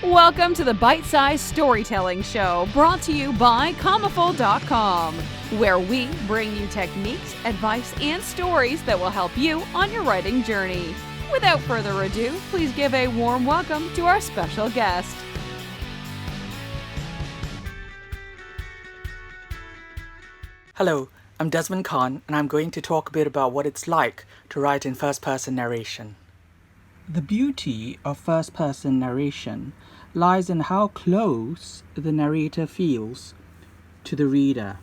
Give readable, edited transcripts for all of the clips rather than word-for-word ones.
Welcome to the Bite-Sized Storytelling Show, brought to you by Commaful.com, where we bring you techniques, advice, and stories that will help you on your writing journey. Without further ado, please give a warm welcome to our special guest. Hello, I'm Desmond Kon, and I'm going to talk a bit about what it's like to write in first-person narration. The beauty of first-person narration lies in how close the narrator feels to the reader.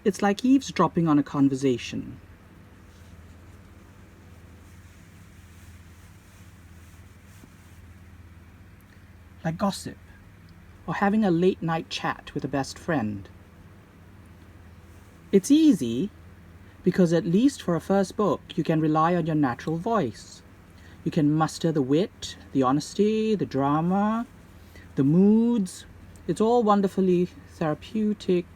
It's like eavesdropping on a conversation. Like gossip, or having a late-night chat with a best friend. It's easy because, at least for a first book, you can rely on your natural voice. You can muster the wit, the honesty, the drama, the moods. It's all wonderfully therapeutic.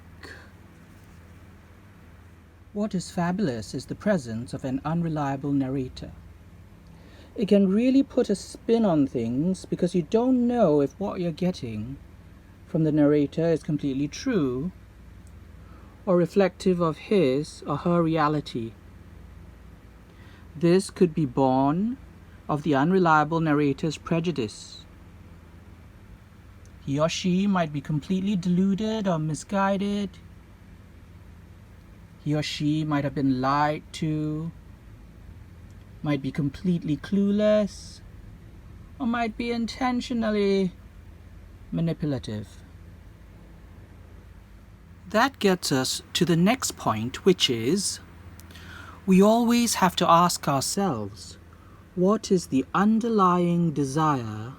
What is fabulous is the presence of an unreliable narrator. It can really put a spin on things because you don't know if what you're getting from the narrator is completely true or reflective of his or her reality. This could be born of the unreliable narrator's prejudice. He or she might be completely deluded or misguided. He or she might have been lied to, might be completely clueless, or might be intentionally manipulative. That gets us to the next point, which is, we always have to ask ourselves, what is the underlying desire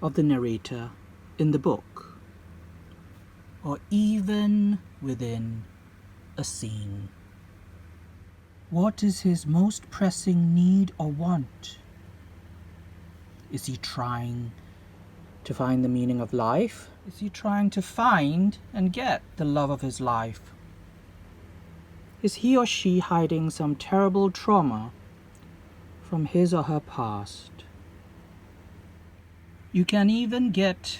of the narrator in the book, or even within a scene? What is his most pressing need or want? Is he trying to find the meaning of life? Is he trying to find and get the love of his life? Is he or she hiding some terrible trauma from his or her past? You can even get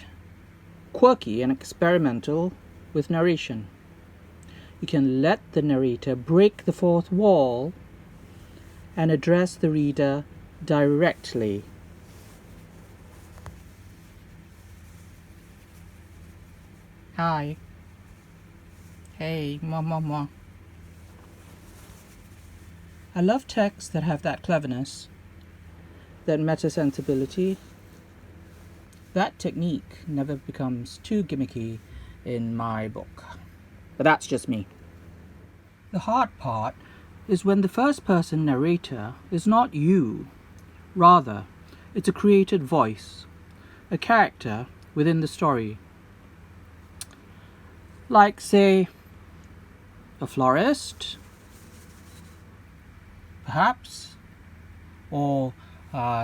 quirky and experimental with narration. You can let the narrator break the fourth wall and address the reader directly. Hi. Hey, ma. I love texts that have that cleverness, that meta-sensibility. That technique never becomes too gimmicky in my book. But that's just me. The hard part is when the first-person narrator is not you. Rather, it's a created voice, a character within the story. Like, say, a florist, perhaps, or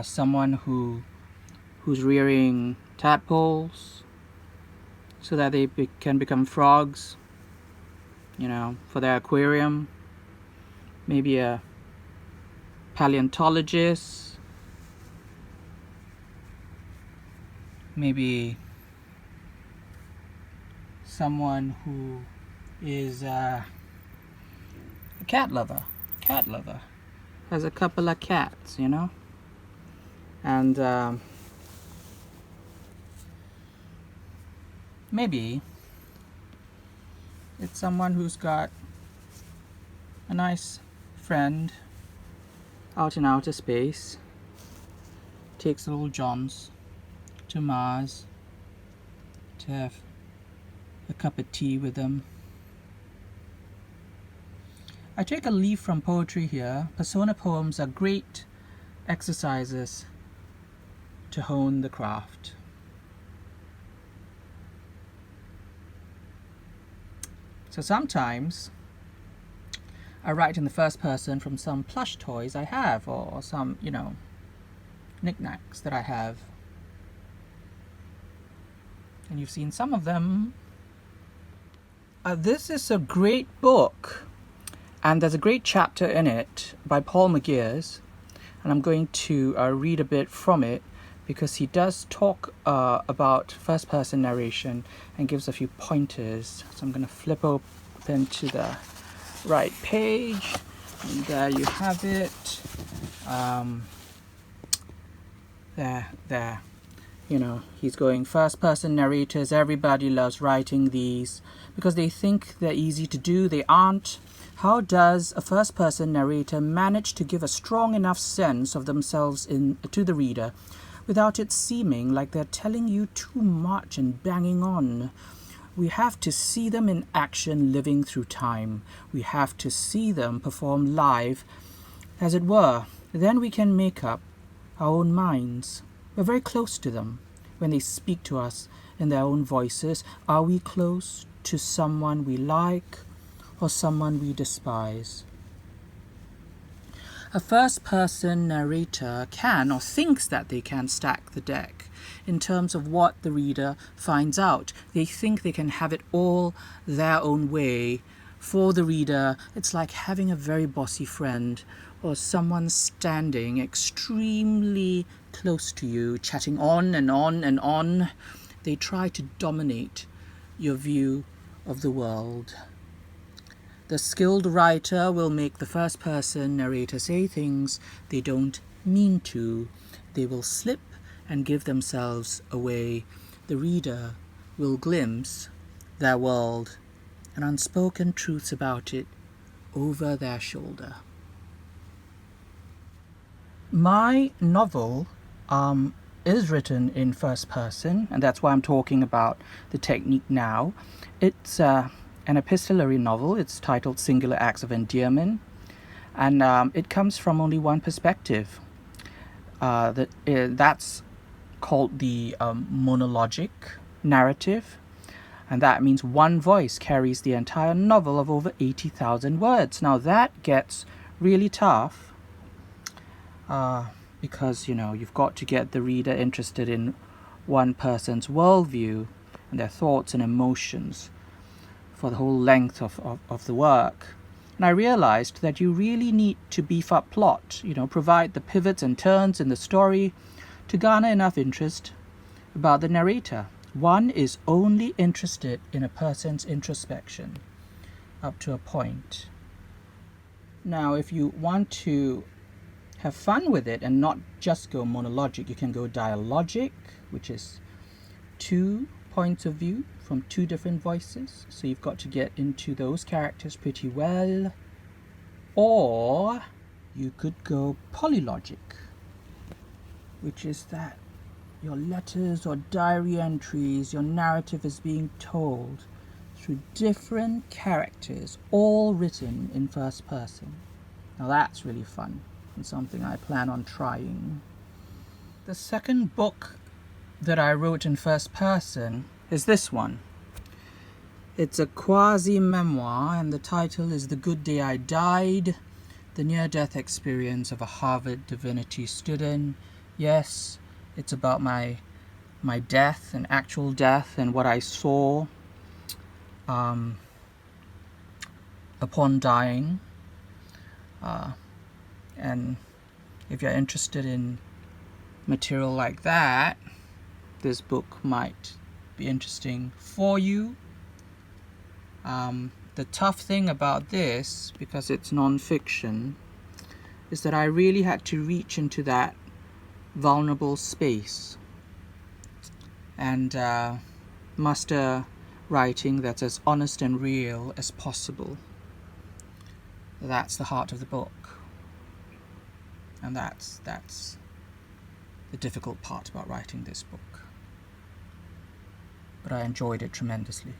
someone who's rearing tadpoles so that they can become frogs, for their aquarium. Maybe a paleontologist, maybe someone who is a cat lover, has a couple of cats, and maybe it's someone who's got a nice friend out in outer space, takes little Johns to Mars to have a cup of tea with them. I take a leaf from poetry here. Persona poems are great exercises to hone the craft. So sometimes I write in the first person from some plush toys I have, or some, knickknacks that I have. And you've seen some of them. This is a great book, and there's a great chapter in it by Paul McGears, and I'm going to read a bit from it because he does talk about first-person narration and gives a few pointers. So I'm going to flip open to the right page, and there you have it. There. You know, he's going first-person narrators. Everybody loves writing these because they think they're easy to do. They aren't. How does a first-person narrator manage to give a strong enough sense of themselves to the reader without it seeming like they're telling you too much and banging on? We have to see them in action living through time. We have to see them perform live, as it were. Then we can make up our own minds. We're very close to them when they speak to us in their own voices. Are we close to someone we like or someone we despise? A first-person narrator can, or thinks that they can, stack the deck in terms of what the reader finds out. They think they can have it all their own way. For the reader, it's like having a very bossy friend or someone standing extremely close to you, chatting on and on and on. They try to dominate your view of the world. The skilled writer will make the first-person narrator say things they don't mean to. They will slip and give themselves away. The reader will glimpse their world and unspoken truths about it over their shoulder. My novel is written in first person, and that's why I'm talking about the technique now. It's an epistolary novel. It's titled Singular Acts of Endearment, and it comes from only one perspective. That's called the monologic narrative, and that means one voice carries the entire novel of over 80,000 words. Now that gets really tough because, you know, you've got to get the reader interested in one person's worldview and their thoughts and emotions for the whole length of the work. And I realized that you really need to beef up plot, provide the pivots and turns in the story to garner enough interest about the narrator. One is only interested in a person's introspection up to a point. Now, if you want to have fun with it and not just go monologic, you can go dialogic, which is 2 points of view from 2 different voices. So you've got to get into those characters pretty well. Or you could go polylogic, which is that your letters or diary entries, your narrative is being told through different characters, all written in first person. Now that's really fun and something I plan on trying. The second book that I wrote in first person is this one. It's a quasi-memoir, and the title is The Good Day I Died, the near-death experience of a Harvard divinity student. Yes, it's about my death, and actual death, and what I saw upon dying. And if you're interested in material like that, this book might be interesting for you. The tough thing about this, because it's non-fiction, is that I really had to reach into that vulnerable space and muster writing that's as honest and real as possible. That's the heart of the book, and that's the difficult part about writing this book. But I enjoyed it tremendously.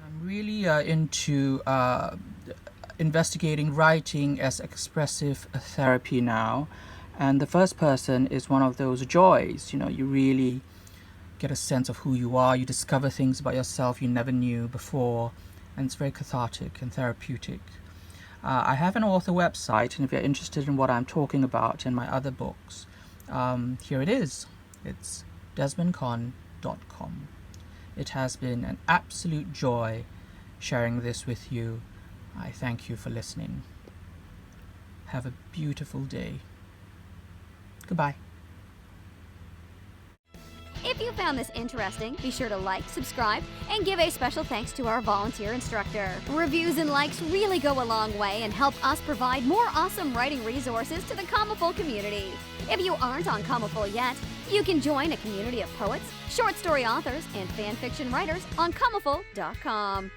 I'm really into investigating writing as expressive therapy now, and the first person is one of those joys. You really get a sense of who you are. You discover things about yourself you never knew before, and it's very cathartic and therapeutic. I have an author website, and if you're interested in what I'm talking about in my other books, here it is. It's desmondkon.com. It has been an absolute joy sharing this with you. I thank you for listening. Have a beautiful day. Goodbye. If you found this interesting, be sure to like, subscribe, and give a special thanks to our volunteer instructor. Reviews and likes really go a long way and help us provide more awesome writing resources to the Commaful community. If you aren't on Commaful yet, you can join a community of poets, short story authors, and fan fiction writers on Commaful.com.